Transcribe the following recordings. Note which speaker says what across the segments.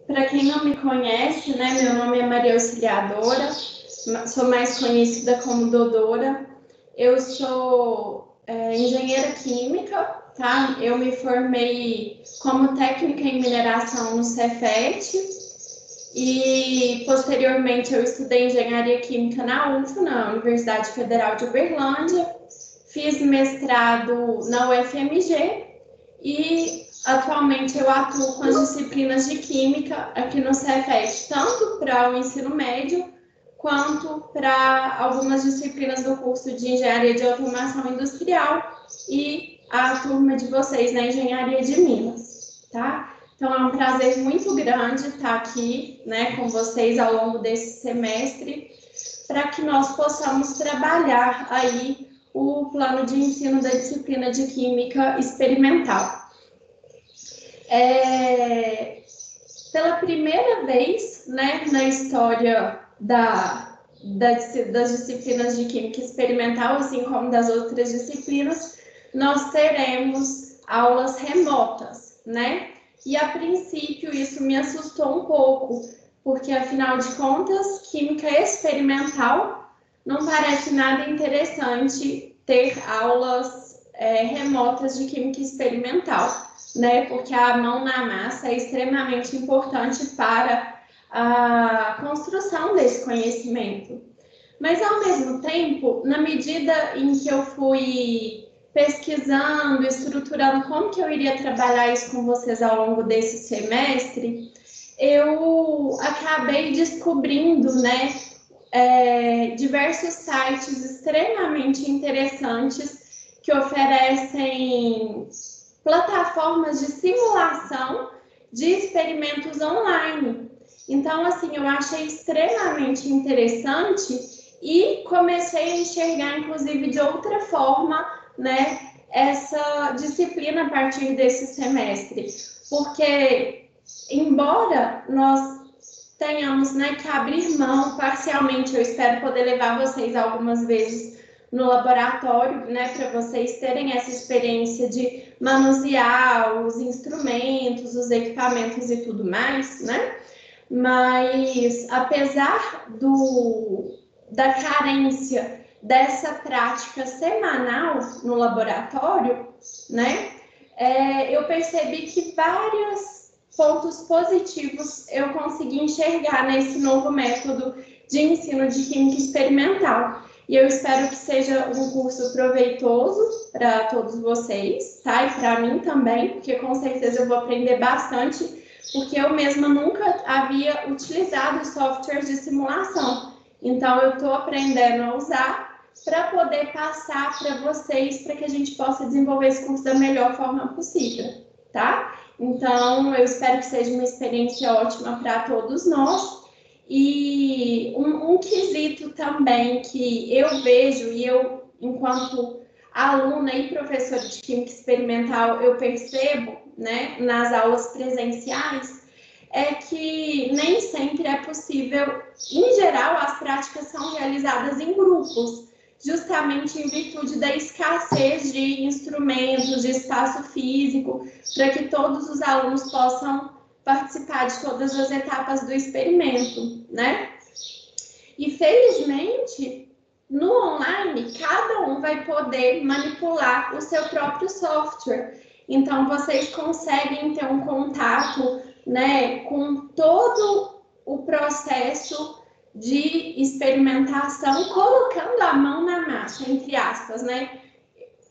Speaker 1: Para quem não me conhece, né, meu nome é Maria Auxiliadora, sou mais conhecida como Dodora. Eu sou engenheira química, tá? Eu me formei como técnica em mineração no Cefet e posteriormente eu estudei engenharia química na UFO, na Universidade Federal de Uberlândia. Fiz mestrado na UFMG e atualmente eu atuo com as disciplinas de química aqui no Cefet, tanto para o ensino médio quanto para algumas disciplinas do curso de Engenharia de Automação Industrial e a turma de vocês na Engenharia de Minas, tá? Então é um prazer muito grande estar aqui, né, com vocês ao longo desse semestre, para que nós possamos trabalhar aí o plano de ensino da disciplina de Química Experimental. Pela primeira vez, né, na história das disciplinas de Química Experimental, assim como das outras disciplinas, nós teremos aulas remotas, né? E, a princípio, isso me assustou um pouco, porque, afinal de contas, Química Experimental não parece nada interessante ter aulas remotas de Química Experimental, né? Porque a mão na massa é extremamente importante para a construção desse conhecimento. Mas, ao mesmo tempo, na medida em que eu fui pesquisando, estruturando como que eu iria trabalhar isso com vocês ao longo desse semestre, eu acabei descobrindo, né, diversos sites extremamente interessantes que oferecem plataformas de simulação de experimentos online. Então, assim, eu achei extremamente interessante e comecei a enxergar, inclusive, de outra forma, né, essa disciplina a partir desse semestre. Porque, embora nós tenhamos, né, que abrir mão parcialmente, eu espero poder levar vocês algumas vezes no laboratório, né, para vocês terem essa experiência de manusear os instrumentos, os equipamentos e tudo mais, né? Mas, apesar da carência dessa prática semanal no laboratório, né, eu percebi que vários pontos positivos eu consegui enxergar nesse novo método de ensino de Química Experimental. E eu espero que seja um curso proveitoso para todos vocês, tá? E para mim também, porque com certeza eu vou aprender bastante, porque eu mesma nunca havia utilizado softwares de simulação. Então, eu estou aprendendo a usar para poder passar para vocês, para que a gente possa desenvolver esse curso da melhor forma possível, tá? Então, eu espero que seja uma experiência ótima para todos nós. E um quesito também que eu vejo, e eu, enquanto aluna e professora de Química Experimental, eu percebo, né, nas aulas presenciais, é que nem sempre é possível, em geral, as práticas são realizadas em grupos, justamente em virtude da escassez de instrumentos, de espaço físico, para que todos os alunos possam participar de todas as etapas do experimento, né? E, felizmente, no online, cada um vai poder manipular o seu próprio software. Então, vocês conseguem ter um contato, né, com todo o processo de experimentação, colocando a mão na massa, entre aspas, né?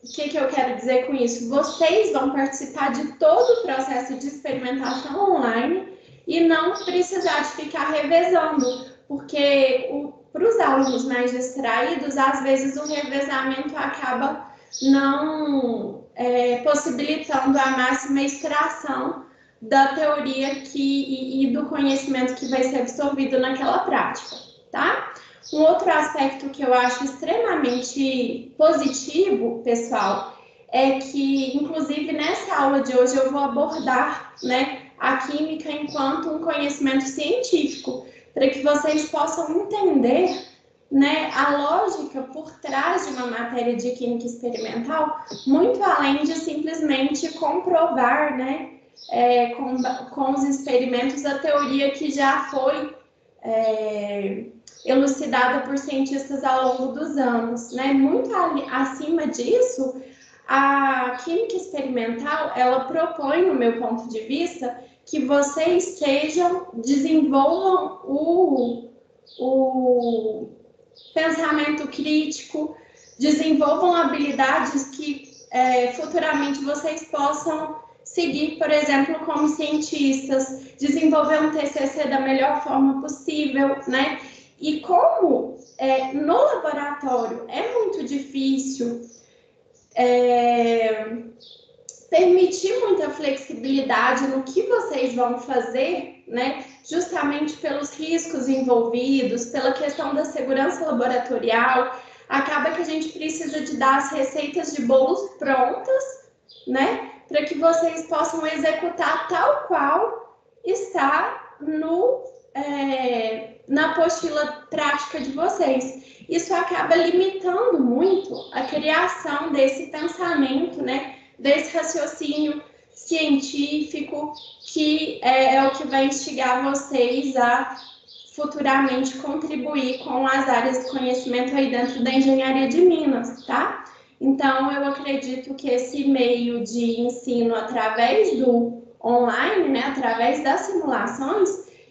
Speaker 1: O que eu quero dizer com isso? Vocês vão participar de todo o processo de experimentação online e não precisar de ficar revezando, porque para os alunos mais distraídos, às vezes o revezamento acaba não possibilitando a máxima extração da teoria e do conhecimento que vai ser absorvido naquela prática, tá? Um outro aspecto que eu acho extremamente positivo, pessoal, é que, inclusive, nessa aula de hoje eu vou abordar, né, a química enquanto um conhecimento científico, para que vocês possam entender, né, a lógica por trás de uma matéria de química experimental, muito além de simplesmente comprovar, né, com os experimentos a teoria que já foi elucidada por cientistas ao longo dos anos, né? Muito acima disso, a química experimental, ela propõe, no meu ponto de vista, que vocês desenvolvam o pensamento crítico, desenvolvam habilidades que futuramente vocês possam seguir, por exemplo, como cientistas, desenvolver um TCC da melhor forma possível, né? E como no laboratório é muito difícil permitir muita flexibilidade no que vocês vão fazer, né? Justamente pelos riscos envolvidos, pela questão da segurança laboratorial, acaba que a gente precisa de dar as receitas de bolos prontas, né? Para que vocês possam executar tal qual está na apostila prática de vocês. Isso acaba limitando muito a criação desse pensamento, né? Desse raciocínio científico que é o que vai instigar vocês a futuramente contribuir com as áreas de conhecimento aí dentro da engenharia de Minas, tá? Então, eu acredito que esse meio de ensino através do online, né, através das simulações,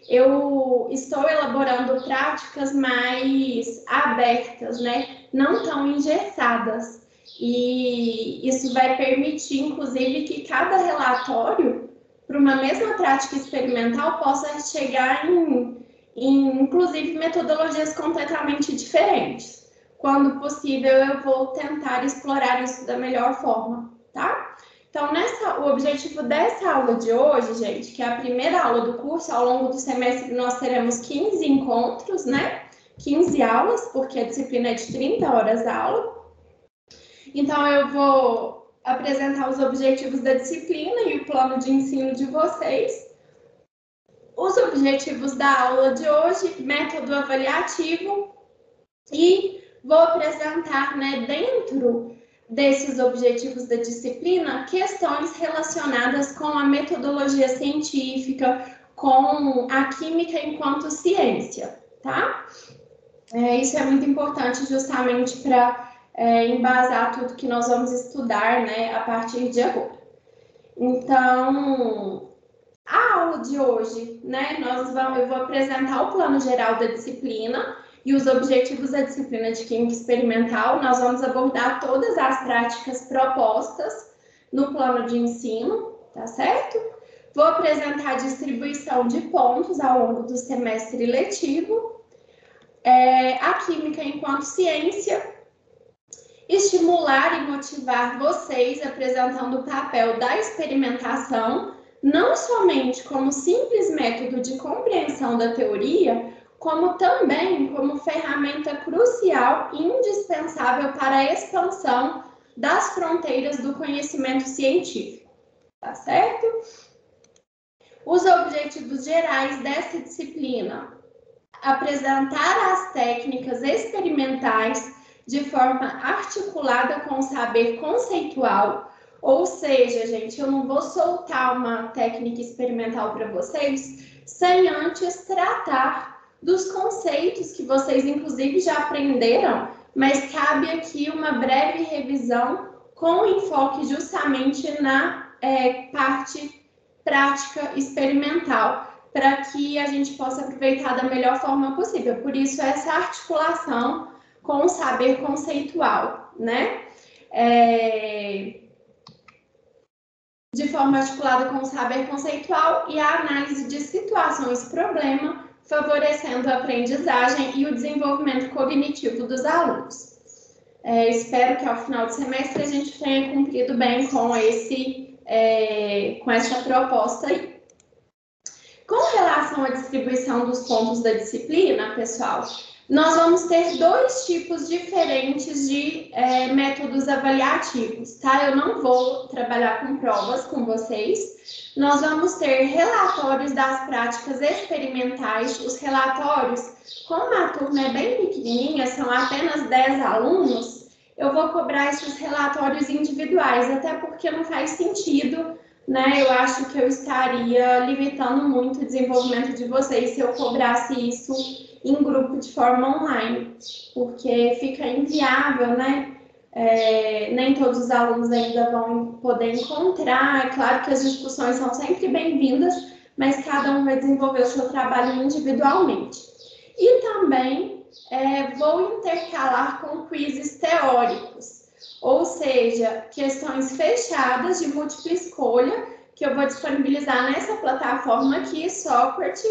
Speaker 1: eu estou elaborando práticas mais abertas, né, não tão engessadas. E isso vai permitir, inclusive, que cada relatório, para uma mesma prática experimental, possa chegar em inclusive, metodologias completamente diferentes. Quando possível, eu vou tentar explorar isso da melhor forma, tá? Então, o objetivo dessa aula de hoje, gente, que é a primeira aula do curso, ao longo do semestre nós teremos 15 encontros, né? 15 aulas, porque a disciplina é de 30 horas a aula. Então, eu vou apresentar os objetivos da disciplina e o plano de ensino de vocês. Os objetivos da aula de hoje, método avaliativo, e vou apresentar, né, dentro desses objetivos da disciplina, questões relacionadas com a metodologia científica, com a química enquanto ciência, tá? Isso é muito importante justamente para embasar tudo que nós vamos estudar, né, a partir de agora. Então, a aula de hoje, né, eu vou apresentar o plano geral da disciplina e os objetivos da disciplina de Química Experimental. Nós vamos abordar todas as práticas propostas no plano de ensino, tá certo? Vou apresentar a distribuição de pontos ao longo do semestre letivo, a Química enquanto ciência, estimular e motivar vocês apresentando o papel da experimentação, não somente como simples método de compreensão da teoria, como também como ferramenta crucial e indispensável para a expansão das fronteiras do conhecimento científico, tá certo? Os objetivos gerais dessa disciplina: apresentar as técnicas experimentais de forma articulada com o saber conceitual. Ou seja, gente, eu não vou soltar uma técnica experimental para vocês sem antes tratar dos conceitos que vocês, inclusive, já aprenderam, mas cabe aqui uma breve revisão com enfoque justamente na parte prática experimental, para que a gente possa aproveitar da melhor forma possível. Por isso, essa articulação com o saber conceitual, né? De forma articulada com o saber conceitual e a análise de situações-problema, favorecendo a aprendizagem e o desenvolvimento cognitivo dos alunos. Espero que ao final do semestre a gente tenha cumprido bem com essa proposta aí. Com relação à distribuição dos pontos da disciplina, pessoal, nós vamos ter dois tipos diferentes de métodos avaliativos, tá? Eu não vou trabalhar com provas com vocês. Nós vamos ter relatórios das práticas experimentais. Os relatórios, como a turma é bem pequenininha, são apenas 10 alunos, eu vou cobrar esses relatórios individuais, até porque não faz sentido né, eu acho que eu estaria limitando muito o desenvolvimento de vocês se eu cobrasse isso em grupo de forma online, porque fica inviável, né? Nem todos os alunos ainda vão poder encontrar. É claro que as discussões são sempre bem-vindas, mas cada um vai desenvolver o seu trabalho individualmente. E também vou intercalar com quizzes teóricos, ou seja, questões fechadas de múltipla escolha, que eu vou disponibilizar nessa plataforma aqui, Socrates,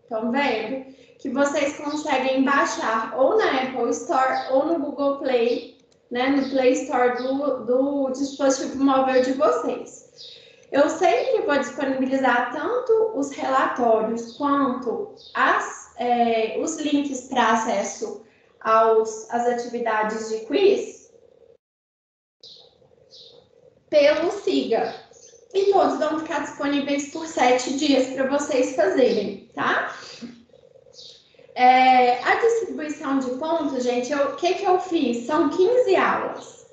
Speaker 1: estão vendo? Que vocês conseguem baixar ou na Apple Store ou no Google Play, né, no Play Store do dispositivo móvel de vocês. Eu sempre vou disponibilizar tanto os relatórios quanto os links para acesso às atividades de quiz pelo Siga. E todos vão ficar disponíveis por 7 dias para vocês fazerem, tá? A distribuição de pontos, gente, o que eu fiz? São 15 aulas.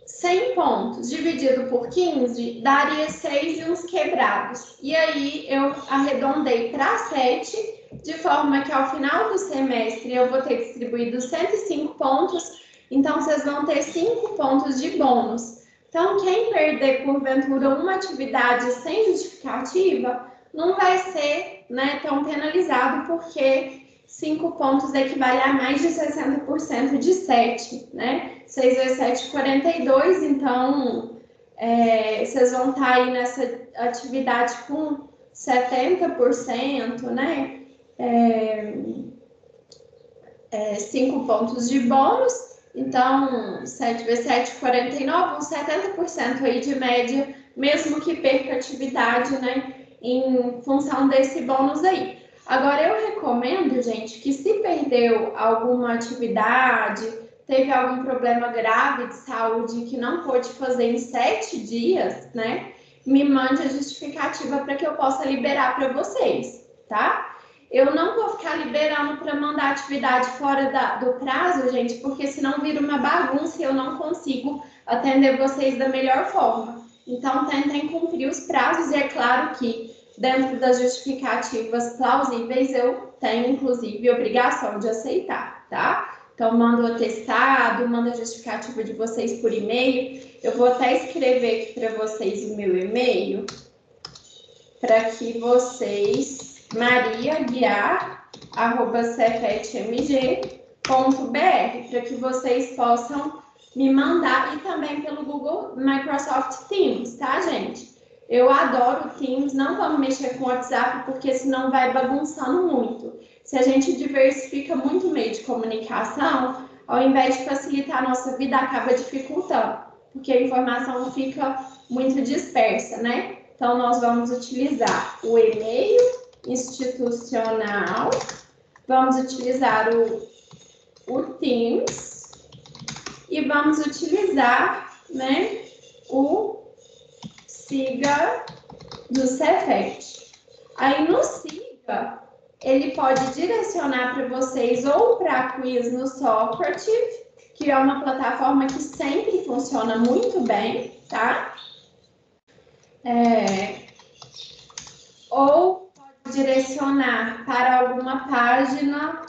Speaker 1: 100 pontos dividido por 15 daria 6 e uns quebrados. E aí eu arredondei para 7, de forma que ao final do semestre eu vou ter distribuído 105 pontos, então vocês vão ter 5 pontos de bônus. Então, quem perder, porventura, uma atividade sem justificativa, não vai ser, né, tão penalizado, porque 5 pontos equivale a mais de 60% de 7, né? 6 vezes 7, 42, então vocês vão estar aí nessa atividade com 70%, né? 5 pontos de bônus. Então, 7 vezes 7, 49, uns 70% aí de média, mesmo que perca atividade, né, em função desse bônus aí. Agora, eu recomendo, gente, que se perdeu alguma atividade, teve algum problema grave de saúde que não pôde fazer em 7 dias, né, me mande a justificativa para que eu possa liberar para vocês, tá? Eu não vou ficar liberando para mandar atividade fora do prazo, gente, porque senão vira uma bagunça e eu não consigo atender vocês da melhor forma. Então, tentem cumprir os prazos e é claro que dentro das justificativas plausíveis eu tenho, inclusive, obrigação de aceitar, tá? Então, manda o atestado, manda a justificativa de vocês por e-mail. Eu vou até escrever aqui para vocês o meu e-mail para que vocês... mariaguiar@cefetmg.br, para que vocês possam me mandar, e também pelo Google Microsoft Teams, tá, gente? Eu adoro o Teams, não vamos mexer com o WhatsApp, porque senão vai bagunçando muito. Se a gente diversifica muito o meio de comunicação, ao invés de facilitar a nossa vida, acaba dificultando, porque a informação fica muito dispersa, né? Então, nós vamos utilizar o e-mail institucional, vamos utilizar o Teams e vamos utilizar, né, o Siga do Cefet. Aí no Siga, ele pode direcionar para vocês ou para quiz no Socrates, que é uma plataforma que sempre funciona muito bem, tá? Ou direcionar para alguma página,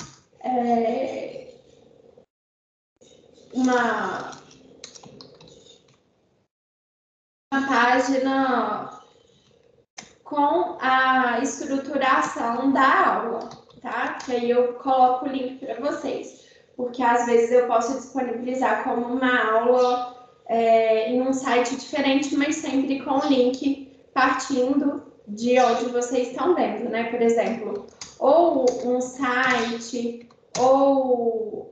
Speaker 1: uma página com a estruturação da aula, tá? Que aí eu coloco o link para vocês, porque às vezes eu posso disponibilizar como uma aula em um site diferente, mas sempre com o link partindo de onde vocês estão vendo, né? Por exemplo, ou um site, ou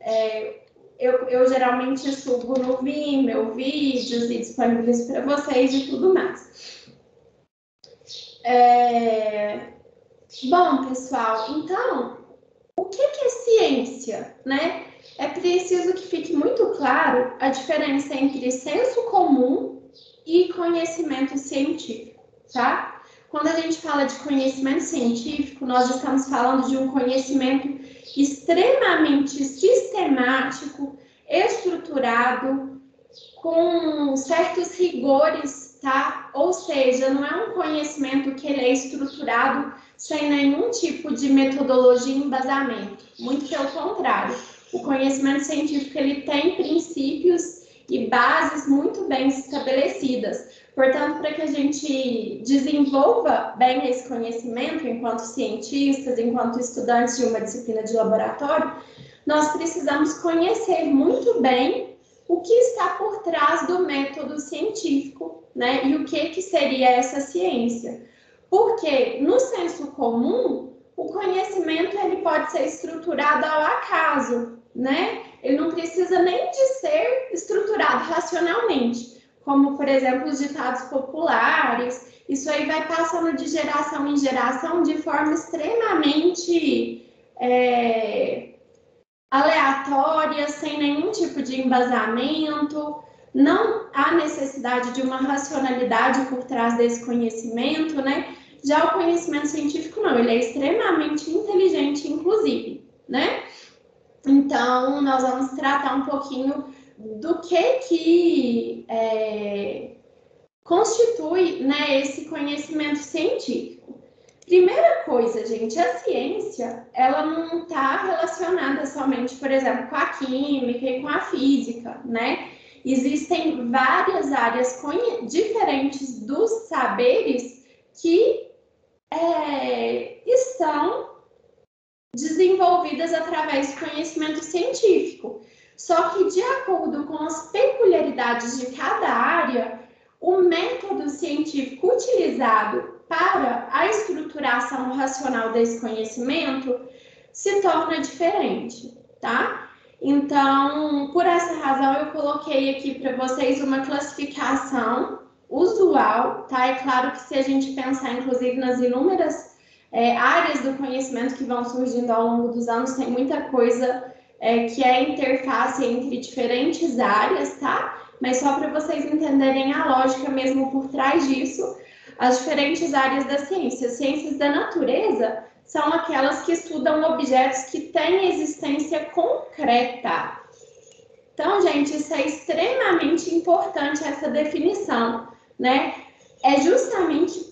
Speaker 1: eu geralmente subo no Vimeo vídeos e disponibilizo para vocês e tudo mais. Bom, pessoal, então, o que é ciência, né? É preciso que fique muito claro a diferença entre senso comum e conhecimento científico, tá? Quando a gente fala de conhecimento científico, nós estamos falando de um conhecimento extremamente sistemático, estruturado, com certos rigores tá? Ou seja, não é um conhecimento que ele é estruturado sem nenhum tipo de metodologia e embasamento. Muito pelo contrário. O conhecimento científico, ele tem princípios e bases muito bem estabelecidas. Portanto, para que a gente desenvolva bem esse conhecimento enquanto cientistas, enquanto estudantes de uma disciplina de laboratório, nós precisamos conhecer muito bem o que está por trás do método científico, né? E o que seria essa ciência. Porque no senso comum, o conhecimento ele pode ser estruturado ao acaso, né? Ele não precisa nem de ser estruturado racionalmente, como, por exemplo, os ditados populares. Isso aí vai passando de geração em geração de forma extremamente aleatória, sem nenhum tipo de embasamento. Não há necessidade de uma racionalidade por trás desse conhecimento, né? Já o conhecimento científico não, ele é extremamente inteligente, inclusive, né? Então, nós vamos tratar um pouquinho do que constitui, né, esse conhecimento científico. Primeira coisa, gente, a ciência, ela não está relacionada somente, por exemplo, com a química e com a física, né? Existem várias áreas diferentes dos saberes que estão desenvolvidas através do conhecimento científico. Só que, de acordo com as peculiaridades de cada área, o método científico utilizado para a estruturação racional desse conhecimento se torna diferente, tá? Então, por essa razão, eu coloquei aqui para vocês uma classificação usual, tá? É claro que se a gente pensar, inclusive, nas inúmeras áreas do conhecimento que vão surgindo ao longo dos anos, tem muita coisa que é interface entre diferentes áreas, tá? Mas só para vocês entenderem a lógica mesmo por trás disso, as diferentes áreas da ciência. Ciências da natureza são aquelas que estudam objetos que têm existência concreta. Então, gente, isso é extremamente importante, essa definição, né? É justamente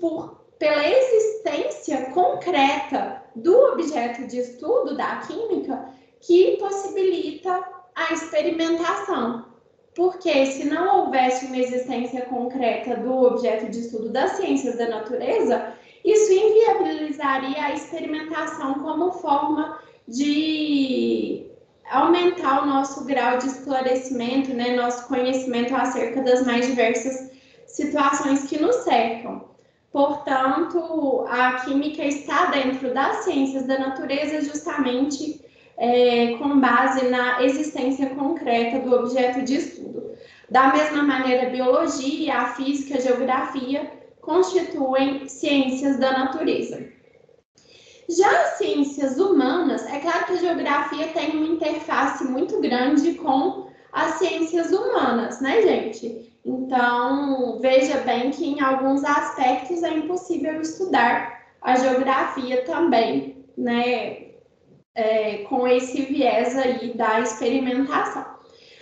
Speaker 1: pela existência concreta do objeto de estudo da química que possibilita a experimentação. Porque se não houvesse uma existência concreta do objeto de estudo das ciências da natureza, isso inviabilizaria a experimentação como forma de aumentar o nosso grau de esclarecimento, né, nosso conhecimento acerca das mais diversas situações que nos cercam. Portanto, a química está dentro das ciências da natureza justamente com base na existência concreta do objeto de estudo. Da mesma maneira, a biologia, a física, a geografia constituem ciências da natureza. Já as ciências humanas, é claro que a geografia tem uma interface muito grande com as ciências humanas, né, gente? Então, veja bem que em alguns aspectos é impossível estudar a geografia também, né? Com esse viés aí da experimentação.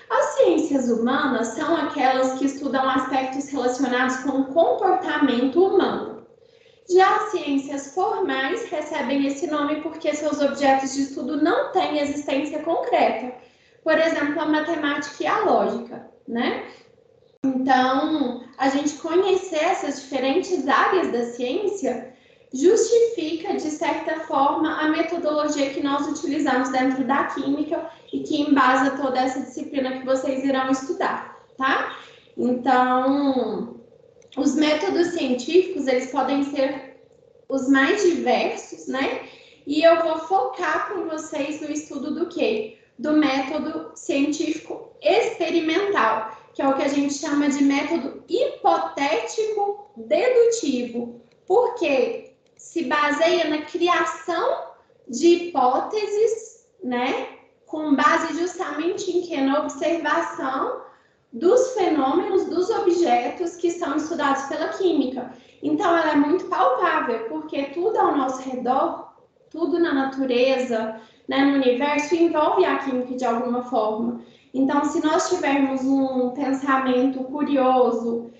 Speaker 1: As ciências humanas são aquelas que estudam aspectos relacionados com o comportamento humano. Já as ciências formais recebem esse nome porque seus objetos de estudo não têm existência concreta. Por exemplo, a matemática e a lógica, né? Então, a gente conhecer essas diferentes áreas da ciência justifica, de certa forma, a metodologia que nós utilizamos dentro da química e que embasa toda essa disciplina que vocês irão estudar, tá? Então, os métodos científicos, eles podem ser os mais diversos, né? E eu vou focar com vocês no estudo do quê? Do método científico experimental, que é o que a gente chama de método hipotético dedutivo. Por quê? Se baseia na criação de hipóteses, né, com base justamente em que? Na observação dos fenômenos, dos objetos que são estudados pela química. Então, ela é muito palpável, porque tudo ao nosso redor, tudo na natureza, né, no universo, envolve a química de alguma forma. Então, se nós tivermos um pensamento curioso,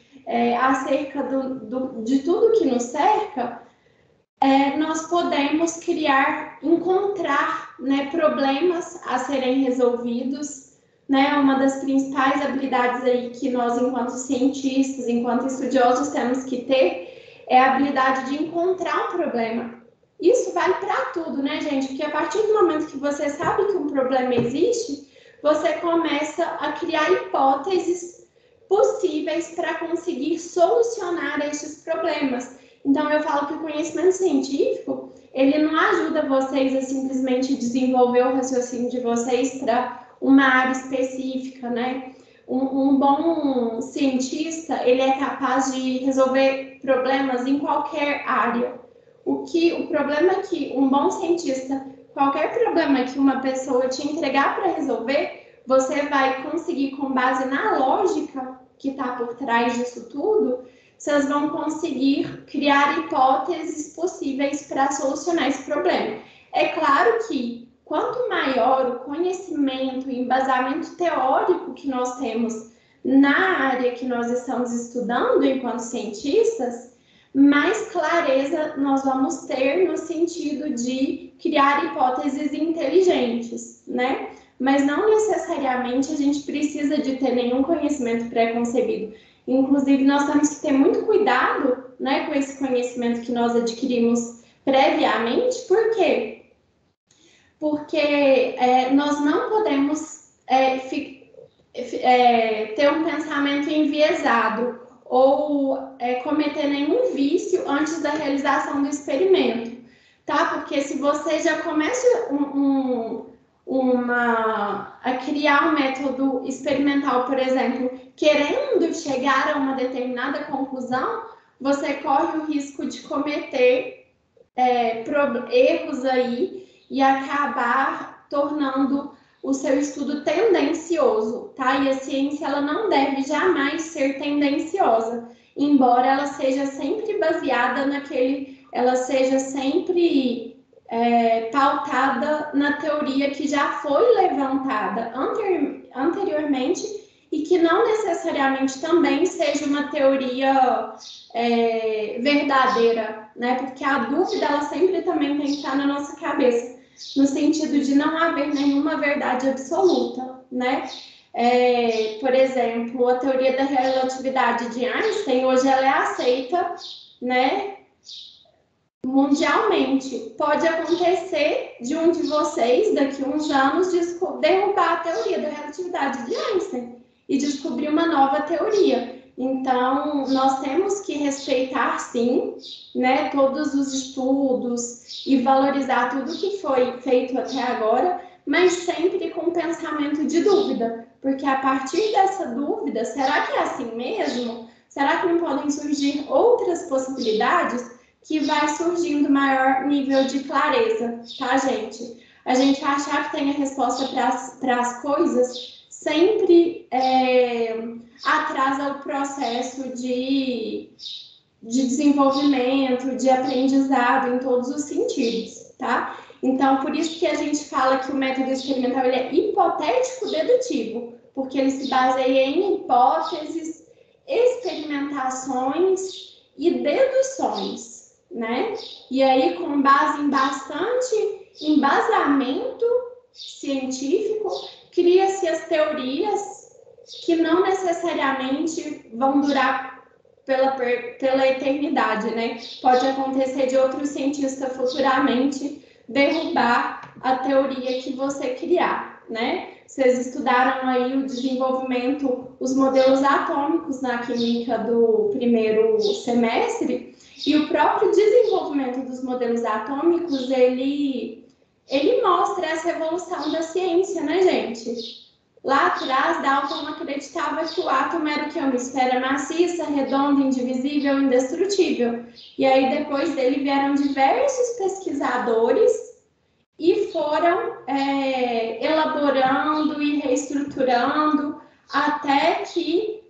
Speaker 1: acerca de tudo que nos cerca, nós podemos encontrar, né, problemas a serem resolvidos, né? Uma das principais habilidades aí que nós, enquanto cientistas, enquanto estudiosos, temos que ter é a habilidade de encontrar um problema. Isso vale para tudo, né, gente? Porque a partir do momento que você sabe que um problema existe, você começa a criar hipóteses possíveis para conseguir solucionar estes problemas. Então, eu falo que o conhecimento científico, ele não ajuda vocês a simplesmente desenvolver o raciocínio de vocês para uma área específica, né? Um bom cientista, ele é capaz de resolver problemas em qualquer área. O problema é que um bom cientista, qualquer problema que uma pessoa te entregar para resolver, você vai conseguir, com base na lógica que está por trás disso tudo, vocês vão conseguir criar hipóteses possíveis para solucionar esse problema. É claro que quanto maior o conhecimento e embasamento teórico que nós temos na área que nós estamos estudando enquanto cientistas, mais clareza nós vamos ter no sentido de criar hipóteses inteligentes, né? Mas não necessariamente a gente precisa de ter nenhum conhecimento pré-concebido. Inclusive, nós temos que ter muito cuidado, né, com esse conhecimento que nós adquirimos previamente. Por quê? Porque nós não podemos ter um pensamento enviesado ou cometer nenhum vício antes da realização do experimento, tá? Porque se você já começa a criar um método experimental, por exemplo, querendo chegar a uma determinada conclusão, você corre o risco de cometer erros aí e acabar tornando o seu estudo tendencioso, tá? E a ciência, ela não deve jamais ser tendenciosa, embora ela seja sempre baseada ela seja sempre pautada na teoria que já foi levantada anteriormente e que não necessariamente também seja uma teoria verdadeira, né? Porque a dúvida, ela sempre também tem que estar na nossa cabeça, no sentido de não haver nenhuma verdade absoluta, né? Por exemplo, a teoria da relatividade de Einstein, hoje ela é aceita, né, mundialmente. Pode acontecer de um de vocês, daqui a uns anos, derrubar a teoria da relatividade de Einstein e descobrir uma nova teoria. Então, nós temos que respeitar, sim, né, todos os estudos e valorizar tudo que foi feito até agora, mas sempre com pensamento de dúvida, porque a partir dessa dúvida, será que é assim mesmo? Será que não podem surgir outras possibilidades? Que vai surgindo maior nível de clareza, tá, gente? A gente achar que tem a resposta para as coisas sempre atrasa o processo de desenvolvimento, de aprendizado em todos os sentidos, tá? Então, por isso que a gente fala que o método experimental ele é hipotético-dedutivo, porque ele se baseia em hipóteses, experimentações e deduções, né? E aí, com base em bastante embasamento científico, cria-se as teorias que não necessariamente vão durar pela eternidade, né? Pode acontecer de outro cientista futuramente derrubar a teoria que você criar, né? Vocês estudaram aí o desenvolvimento, os modelos atômicos na química do primeiro semestre, e o próprio desenvolvimento dos modelos atômicos, ele mostra essa evolução da ciência, né, gente? Lá atrás, Dalton acreditava que o átomo era o quê? Uma esfera maciça, redonda, indivisível, indestrutível. E aí, depois dele, vieram diversos pesquisadores e foram elaborando e reestruturando até que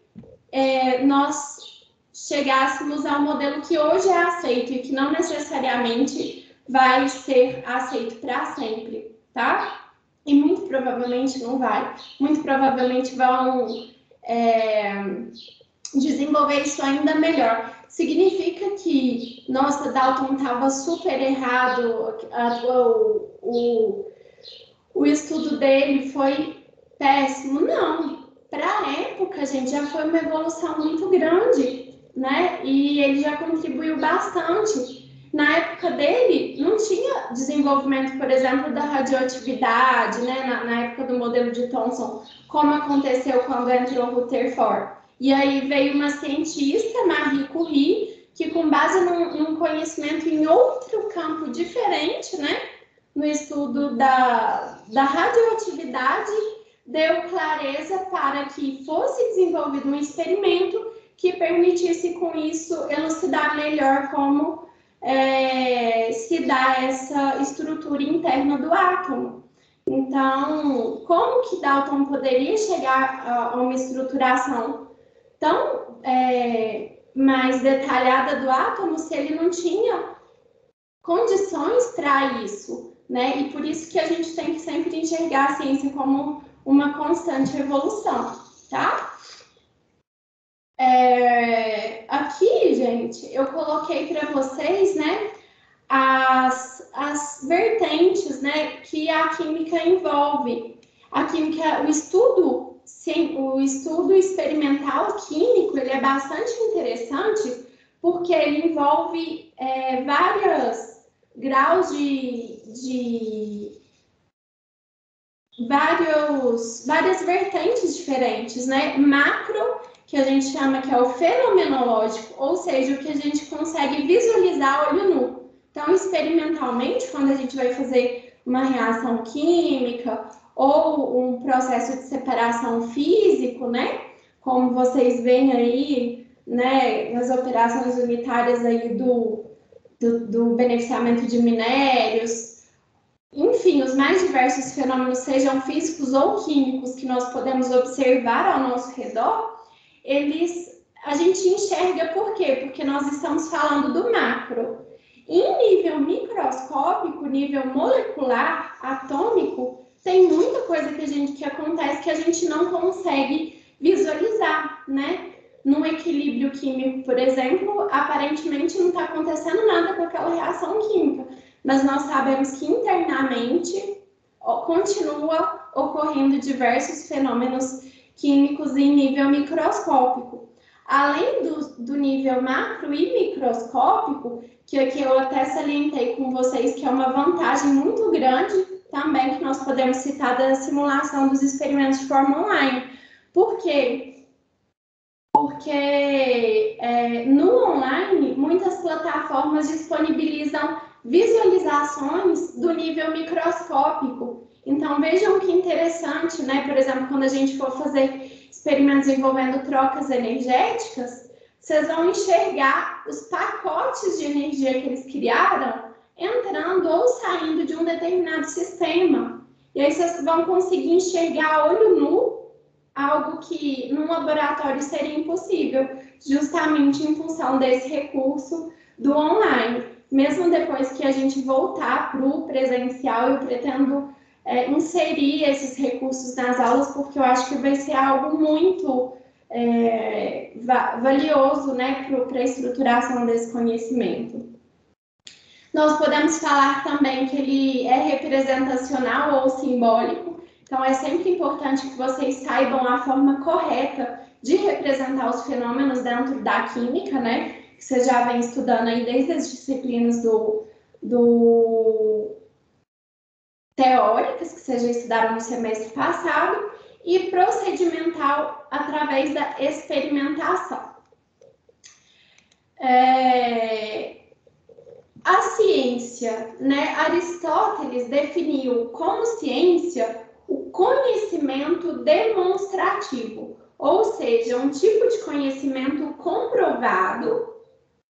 Speaker 1: nós chegássemos ao modelo que hoje é aceito e que não necessariamente vai ser aceito para sempre, tá? E muito provavelmente não vai. Muito provavelmente vão desenvolver isso ainda melhor. Significa que, nossa, Dalton estava super errado, o estudo dele foi péssimo? Não. Para a época, gente, já foi uma evolução muito grande, né? E ele já contribuiu bastante. Na época dele, não tinha desenvolvimento, por exemplo, da radioatividade, né? Na época do modelo de Thomson, como aconteceu quando entrou o Rutherford. E aí veio uma cientista, Marie Curie, que com base num conhecimento em outro campo diferente, né? No estudo da radioatividade, deu clareza para que fosse desenvolvido um experimento que permitisse, com isso, elucidar melhor como se dá essa estrutura interna do átomo. Então, como que Dalton poderia chegar a uma estruturação tão mais detalhada do átomo se ele não tinha condições para isso, né? E por isso que a gente tem que sempre enxergar a ciência como uma constante evolução, tá? Aqui, gente, eu coloquei para vocês, né, as vertentes, né, que a química envolve. A química, o estudo experimental químico, ele é bastante interessante porque ele envolve vários graus várias vertentes diferentes, né? Macro, que a gente chama que é o fenomenológico, ou seja, o que a gente consegue visualizar a olho nu. Então, experimentalmente, quando a gente vai fazer uma reação química ou um processo de separação físico, né? Como vocês veem aí, né, nas operações unitárias aí do beneficiamento de minérios, enfim, os mais diversos fenômenos, sejam físicos ou químicos, que nós podemos observar ao nosso redor, a gente enxerga por quê? Porque nós estamos falando do macro. Em nível microscópico, nível molecular, atômico, tem muita coisa que acontece que a gente não consegue visualizar, né? Num equilíbrio químico, por exemplo, aparentemente não está acontecendo nada com aquela reação química, mas nós sabemos que internamente continua ocorrendo diversos fenômenos químicos em nível microscópico. Além do nível macro e microscópico, que aqui eu até salientei com vocês que é uma vantagem muito grande também que nós podemos citar da simulação dos experimentos de forma online. Por quê? Porque no online, muitas plataformas disponibilizam visualizações do nível microscópico. Então, vejam que interessante, né? Por exemplo, quando a gente for fazer experimentos envolvendo trocas energéticas, vocês vão enxergar os pacotes de energia que eles criaram entrando ou saindo de um determinado sistema. E aí vocês vão conseguir enxergar a olho nu algo que num laboratório seria impossível, justamente em função desse recurso do online. Mesmo depois que a gente voltar para o presencial, eu pretendo inserir esses recursos nas aulas, porque eu acho que vai ser algo muito valioso, né, para a estruturação desse conhecimento. Nós podemos falar também que ele é representacional ou simbólico, então é sempre importante que vocês saibam a forma correta de representar os fenômenos dentro da química, né? Que vocês já vêm estudando aí desde as disciplinas teóricas, que vocês já estudaram no semestre passado, e procedimental através da experimentação. A ciência, né? Aristóteles definiu como ciência o conhecimento demonstrativo, ou seja, um tipo de conhecimento comprovado,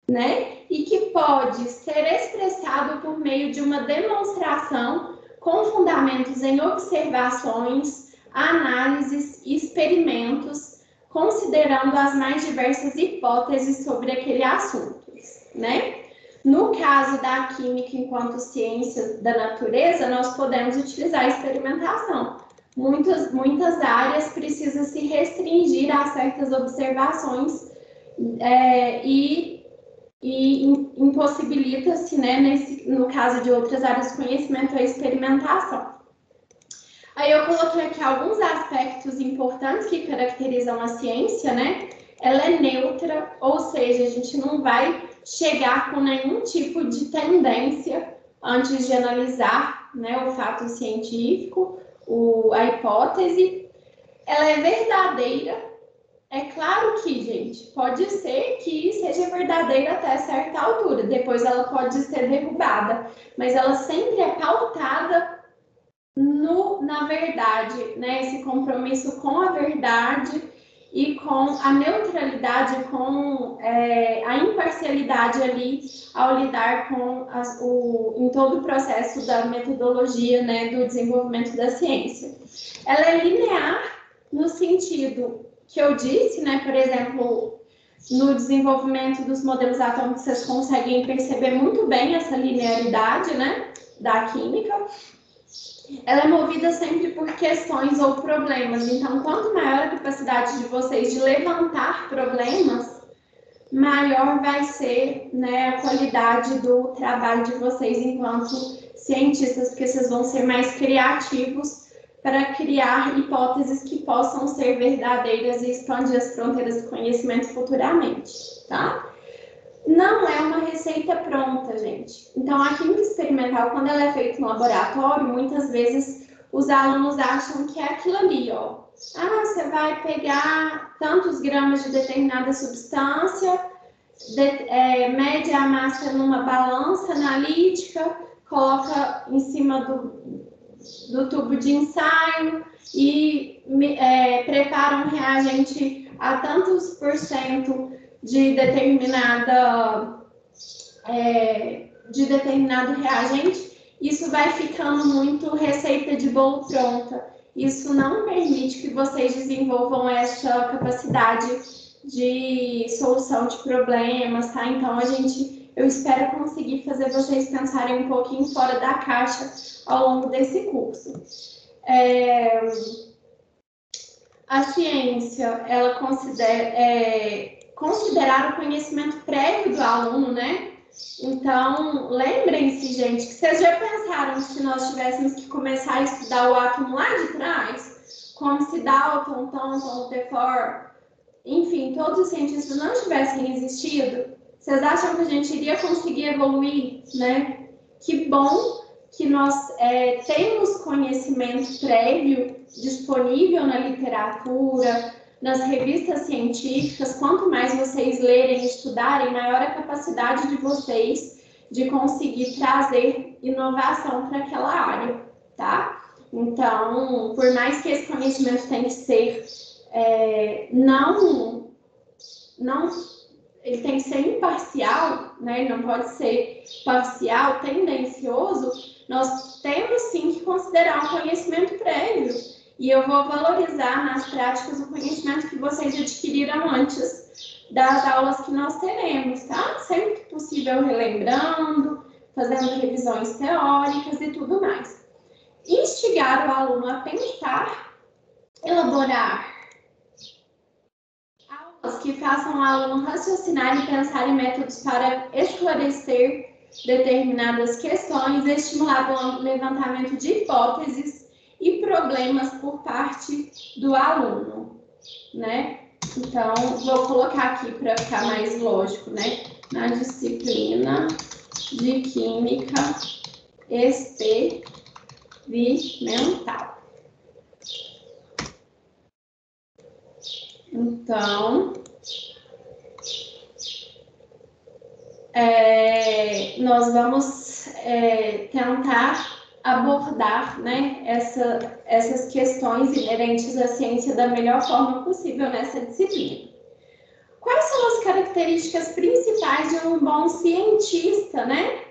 Speaker 1: né? E que pode ser expressado por meio de uma demonstração com fundamentos em observações, análises e experimentos, considerando as mais diversas hipóteses sobre aquele assunto, né? No caso da química enquanto ciência da natureza, nós podemos utilizar a experimentação, muitas áreas precisam se restringir a certas observações e impossibilita-se, né, no caso de outras áreas de conhecimento, a experimentação. Aí eu coloquei aqui alguns aspectos importantes que caracterizam a ciência, né? Ela é neutra, ou seja, a gente não vai chegar com nenhum tipo de tendência antes de analisar, né, o fato científico, a hipótese. Ela é verdadeira. É claro que, gente, pode ser que seja verdadeira até certa altura, depois ela pode ser derrubada, mas ela sempre é pautada na verdade, né? Esse compromisso com a verdade e com a neutralidade, com a imparcialidade ali ao lidar com em todo o processo da metodologia, né, do desenvolvimento da ciência. Ela é linear no sentido que eu disse, né, por exemplo, no desenvolvimento dos modelos atômicos, vocês conseguem perceber muito bem essa linearidade, né, da química. Ela é movida sempre por questões ou problemas. Então, quanto maior a capacidade de vocês de levantar problemas, maior vai ser, né, a qualidade do trabalho de vocês enquanto cientistas, porque vocês vão ser mais criativos para criar hipóteses que possam ser verdadeiras e expandir as fronteiras do conhecimento futuramente, tá? Não é uma receita pronta, gente. Então, a química experimental, quando ela é feita no laboratório, muitas vezes os alunos acham que é aquilo ali, ó. Ah, você vai pegar tantos gramas de determinada substância, mede a massa numa balança analítica, coloca em cima do tubo de ensaio e prepara um reagente a tantos por cento de determinado reagente. Isso vai ficando muito receita de bolo pronta. Isso não permite que vocês desenvolvam essa capacidade de solução de problemas, tá? Então, eu espero conseguir fazer vocês pensarem um pouquinho fora da caixa ao longo desse curso. A ciência, ela considerar o conhecimento prévio do aluno, né? Então, lembrem-se, gente, que vocês já pensaram que se nós tivéssemos que começar a estudar o átomo lá de trás, como se Dalton, Thomson, Rutherford, enfim, todos os cientistas não tivessem existido, vocês acham que a gente iria conseguir evoluir, né? Que bom que nós temos conhecimento prévio disponível na literatura, nas revistas científicas. Quanto mais vocês lerem e estudarem, maior a capacidade de vocês de conseguir trazer inovação para aquela área, tá? Então, por mais que esse conhecimento tenha que ser ele tem que ser imparcial, né? Ele não pode ser parcial, tendencioso. Nós temos sim que considerar um conhecimento prévio. E eu vou valorizar nas práticas o conhecimento que vocês adquiriram antes das aulas que nós teremos, tá? Sempre que possível, relembrando, fazendo revisões teóricas e tudo mais. Instigar o aluno a pensar, elaborar aulas que façam o aluno raciocinar e pensar em métodos para esclarecer determinadas questões, estimular o levantamento de hipóteses e problemas por parte do aluno, né? Então, vou colocar aqui para ficar mais lógico, né? Na disciplina de Química Experimental. Então, nós vamos tentar abordar, né, essas questões inerentes à ciência da melhor forma possível nessa disciplina. Quais são as características principais de um bom cientista, né?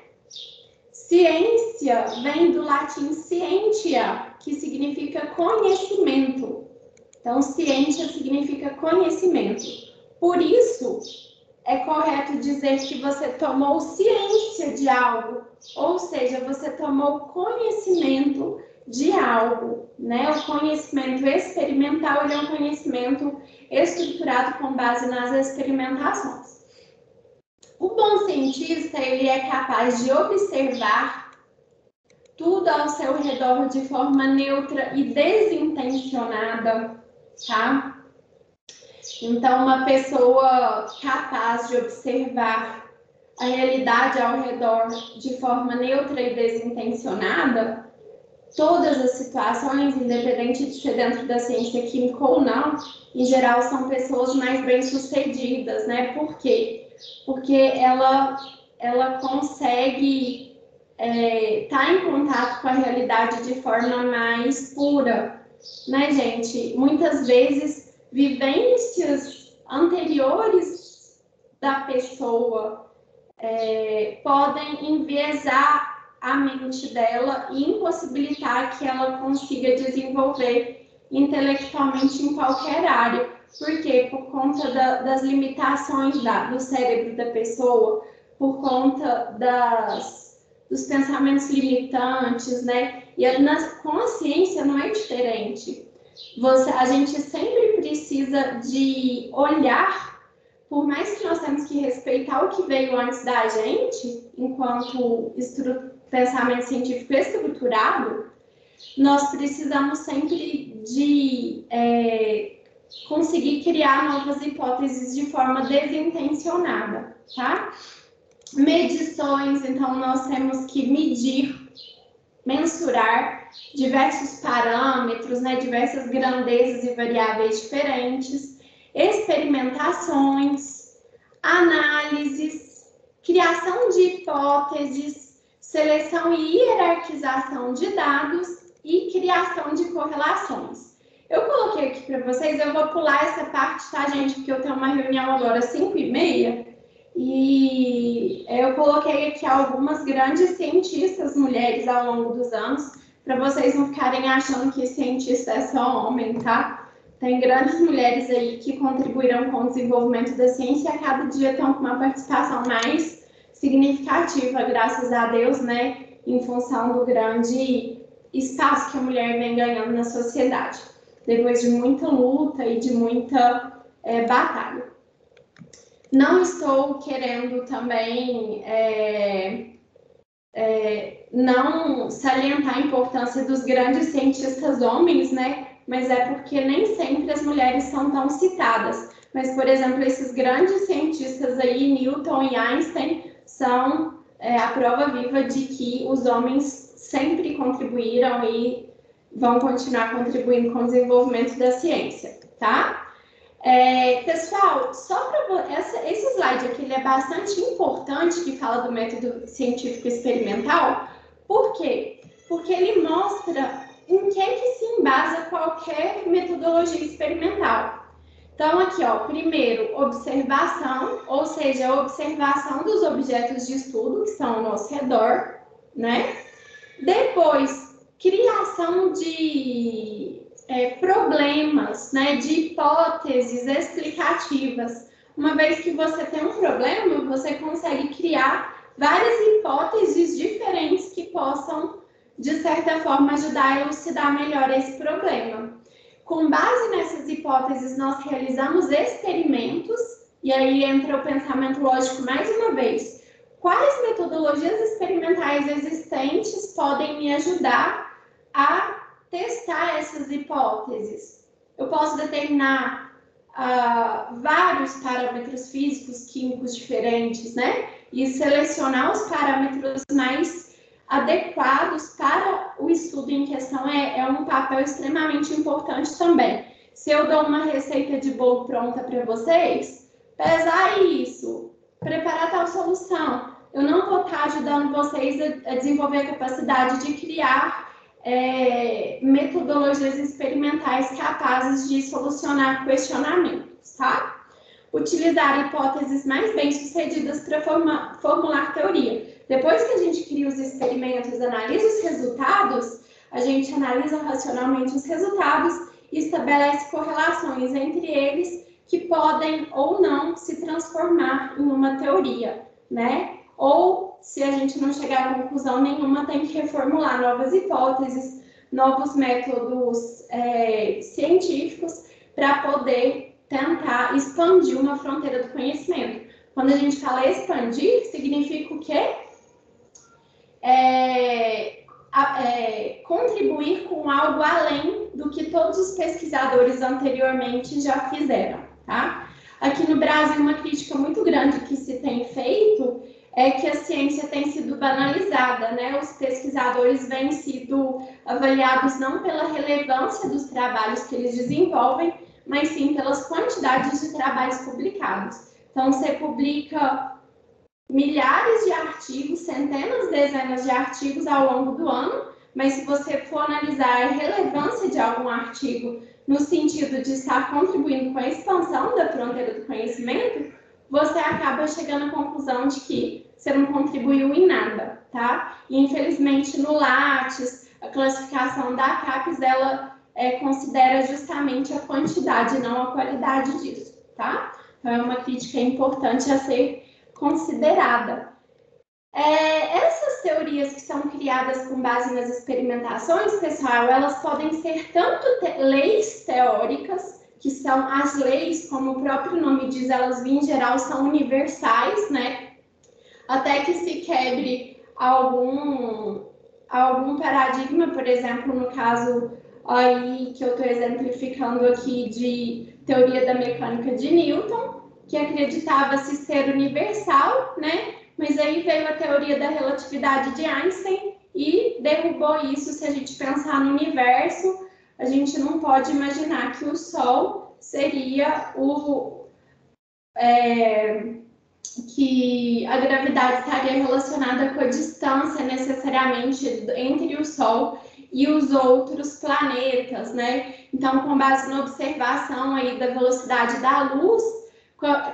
Speaker 1: Ciência vem do latim scientia, que significa conhecimento. Então, ciência significa conhecimento. Por isso, é correto dizer que você tomou ciência de algo, ou seja, você tomou conhecimento de algo, né? O conhecimento experimental, ele é um conhecimento estruturado com base nas experimentações. O bom cientista, ele é capaz de observar tudo ao seu redor de forma neutra e desintencionada, tá? Então, uma pessoa capaz de observar a realidade ao redor de forma neutra e desintencionada, todas as situações, independente de ser dentro da ciência química ou não, em geral são pessoas mais bem-sucedidas, né? Por quê? Porque ela consegue estar em contato com a realidade de forma mais pura, né, gente? Muitas vezes, vivências anteriores da pessoa podem enviesar a mente dela e impossibilitar que ela consiga desenvolver intelectualmente em qualquer área. Por quê? Por conta das limitações do cérebro da pessoa, por conta dos pensamentos limitantes, né? E com a ciência não é diferente. A gente sempre precisa de olhar, por mais que nós temos que respeitar o que veio antes da gente, enquanto pensamento científico estruturado, nós precisamos sempre de conseguir criar novas hipóteses de forma desintencionada, tá? Medições, então nós temos que medir, mensurar diversos parâmetros, né, diversas grandezas e variáveis diferentes, experimentações, análises, criação de hipóteses, seleção e hierarquização de dados e criação de correlações. Eu coloquei aqui para vocês, eu vou pular essa parte, tá, gente? Porque eu tenho uma reunião agora às 5h30 e eu coloquei aqui algumas grandes cientistas mulheres ao longo dos anos, para vocês não ficarem achando que cientista é só homem, tá? Tem grandes mulheres aí que contribuíram com o desenvolvimento da ciência e a cada dia estão com uma participação mais significativa, graças a Deus, né? Em função do grande espaço que a mulher vem ganhando na sociedade, depois de muita luta e de muita batalha. Não estou querendo também não salientar a importância dos grandes cientistas homens, né? Mas é porque nem sempre as mulheres são tão citadas. Mas, por exemplo, esses grandes cientistas aí, Newton e Einstein, são a prova viva de que os homens sempre contribuíram e vão continuar contribuindo com o desenvolvimento da ciência, tá? Pessoal, só para esse slide aqui, ele é bastante importante, que fala do método científico experimental. Por quê? Porque ele mostra em que se embasa qualquer metodologia experimental. Então, aqui, ó, primeiro, observação, ou seja, a observação dos objetos de estudo que estão ao nosso redor, né? Depois, criação de problemas, né, de hipóteses explicativas. Uma vez que você tem um problema, você consegue criar várias hipóteses diferentes que possam, de certa forma, ajudar a elucidar melhor esse problema. Com base nessas hipóteses, nós realizamos experimentos, e aí entra o pensamento lógico mais uma vez. Quais metodologias experimentais existentes podem me ajudar a testar essas hipóteses? Eu posso determinar vários parâmetros físicos, químicos diferentes, né? E selecionar os parâmetros mais adequados para o estudo em questão é um papel extremamente importante também. Se eu dou uma receita de bolo pronta para vocês, pesar isso, preparar tal solução, eu não vou estar ajudando vocês a desenvolver a capacidade de criar metodologias experimentais capazes de solucionar questionamentos, tá? Utilizar hipóteses mais bem-sucedidas para formular teoria. Depois que a gente cria os experimentos, analisa os resultados, a gente analisa racionalmente os resultados e estabelece correlações entre eles que podem ou não se transformar em uma teoria, né? Ou, se a gente não chegar a conclusão nenhuma, tem que reformular novas hipóteses novos métodos científicos para poder tentar expandir uma fronteira do conhecimento. Quando a gente fala expandir, significa o quê? Contribuir com algo além do que todos os pesquisadores anteriormente já fizeram, tá? Aqui no Brasil, uma crítica muito grande que se tem feito é que a ciência tem sido banalizada, né? Os pesquisadores vêm sido avaliados não pela relevância dos trabalhos que eles desenvolvem, mas sim pelas quantidades de trabalhos publicados. Então, você publica milhares de artigos, centenas, dezenas de artigos ao longo do ano, mas se você for analisar a relevância de algum artigo no sentido de estar contribuindo com a expansão da fronteira do conhecimento, você acaba chegando à conclusão de que você não contribuiu em nada, tá? E, infelizmente, no Lattes, a classificação da CAPES, ela considera justamente a quantidade, não a qualidade disso, tá? Então, é uma crítica importante a ser considerada. Essas teorias que são criadas com base nas experimentações, pessoal, elas podem ser tanto leis teóricas, que são as leis, como o próprio nome diz, elas em geral são universais, né? Até que se quebre algum paradigma, por exemplo, no caso aí que eu estou exemplificando aqui de teoria da mecânica de Newton, que acreditava-se ser universal, né? Mas aí veio a teoria da relatividade de Einstein e derrubou isso. Se a gente pensar no universo, a gente não pode imaginar que o Sol seria que a gravidade estaria relacionada com a distância necessariamente entre o Sol e os outros planetas, né? Então, com base na observação aí da velocidade da luz,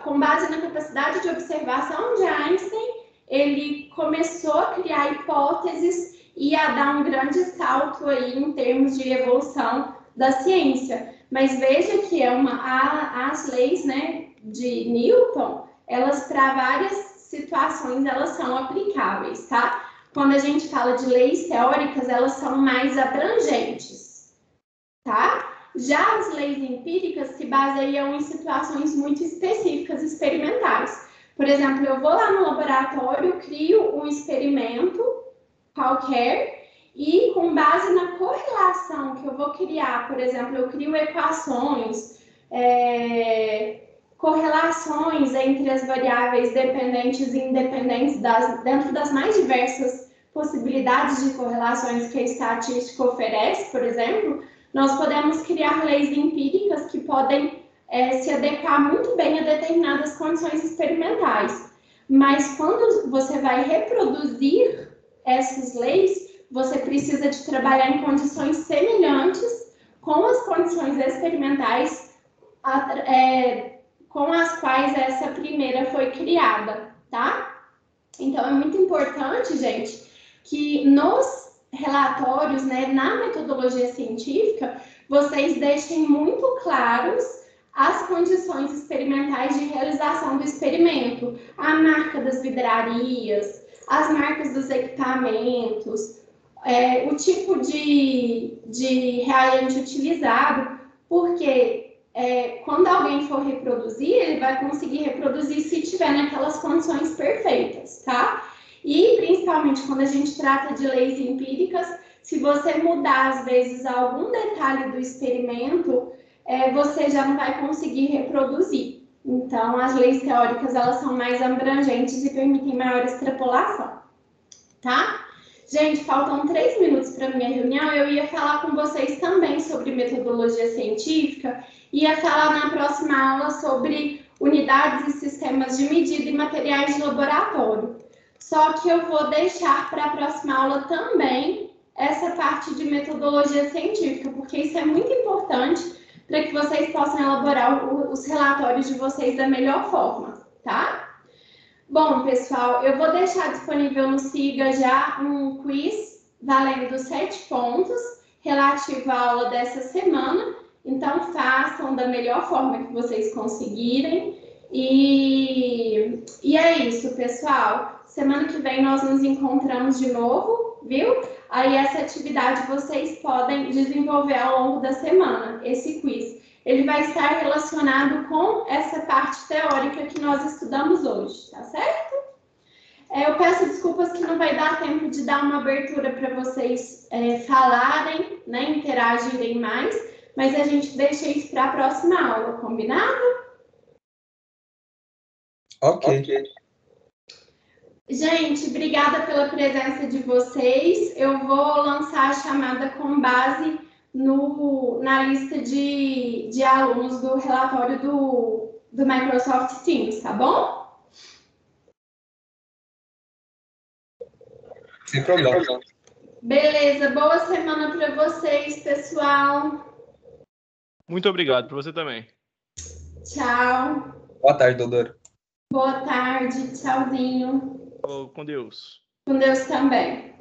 Speaker 1: com base na capacidade de observação de Einstein, ele começou a criar hipóteses e a dar um grande salto aí em termos de evolução da ciência. Mas veja que as leis, né, de Newton, elas para várias situações elas são aplicáveis, tá? Quando a gente fala de leis teóricas, elas são mais abrangentes, tá? Já as leis empíricas se baseiam em situações muito específicas, experimentais. Por exemplo, eu vou lá no laboratório, crio um experimento qualquer e, com base na correlação que eu vou criar, por exemplo, eu crio equações, correlações entre as variáveis dependentes e independentes dentro das mais diversas possibilidades de correlações que a estatística oferece, por exemplo, nós podemos criar leis empíricas que podem se adequar muito bem a determinadas condições experimentais. Mas quando você vai reproduzir essas leis, você precisa de trabalhar em condições semelhantes com as condições experimentais com as quais essa primeira foi criada, tá? Então, é muito importante, gente, que nos relatórios, né, na metodologia científica, vocês deixem muito claros as condições experimentais de realização do experimento, a marca das vidrarias, as marcas dos equipamentos, o tipo de reagente utilizado, porque quando alguém for reproduzir, ele vai conseguir reproduzir se tiver naquelas condições perfeitas, tá? E, principalmente, quando a gente trata de leis empíricas, se você mudar, às vezes, algum detalhe do experimento, você já não vai conseguir reproduzir. Então, as leis teóricas, elas são mais abrangentes e permitem maior extrapolação, tá? Gente, faltam 3 minutos para minha reunião. Eu ia falar com vocês também sobre metodologia científica, ia falar na próxima aula sobre unidades e sistemas de medida e materiais de laboratório. Só que eu vou deixar para a próxima aula também essa parte de metodologia científica, porque isso é muito importante para que vocês possam elaborar os relatórios de vocês da melhor forma, tá? Bom, pessoal, eu vou deixar disponível no Siga já um quiz valendo 7 pontos relativo à aula dessa semana. Então, façam da melhor forma que vocês conseguirem. E é isso, pessoal. Semana que vem nós nos encontramos de novo, viu? Aí essa atividade vocês podem desenvolver ao longo da semana, esse quiz. Ele vai estar relacionado com essa parte teórica que nós estudamos hoje, tá certo? Eu peço desculpas que não vai dar tempo de dar uma abertura para vocês falarem, né, interagirem mais, mas a gente deixa isso para a próxima aula, combinado?
Speaker 2: Ok.
Speaker 1: Gente, obrigada pela presença de vocês. Eu vou lançar a chamada com base na lista de alunos do relatório do Microsoft Teams, tá bom?
Speaker 2: Sem problema.
Speaker 1: Beleza, boa semana para vocês, pessoal.
Speaker 3: Muito obrigado, para você também.
Speaker 1: Tchau.
Speaker 2: Boa tarde, doutor.
Speaker 1: Boa tarde, tchauzinho.
Speaker 3: Com Deus.
Speaker 1: Com Deus também.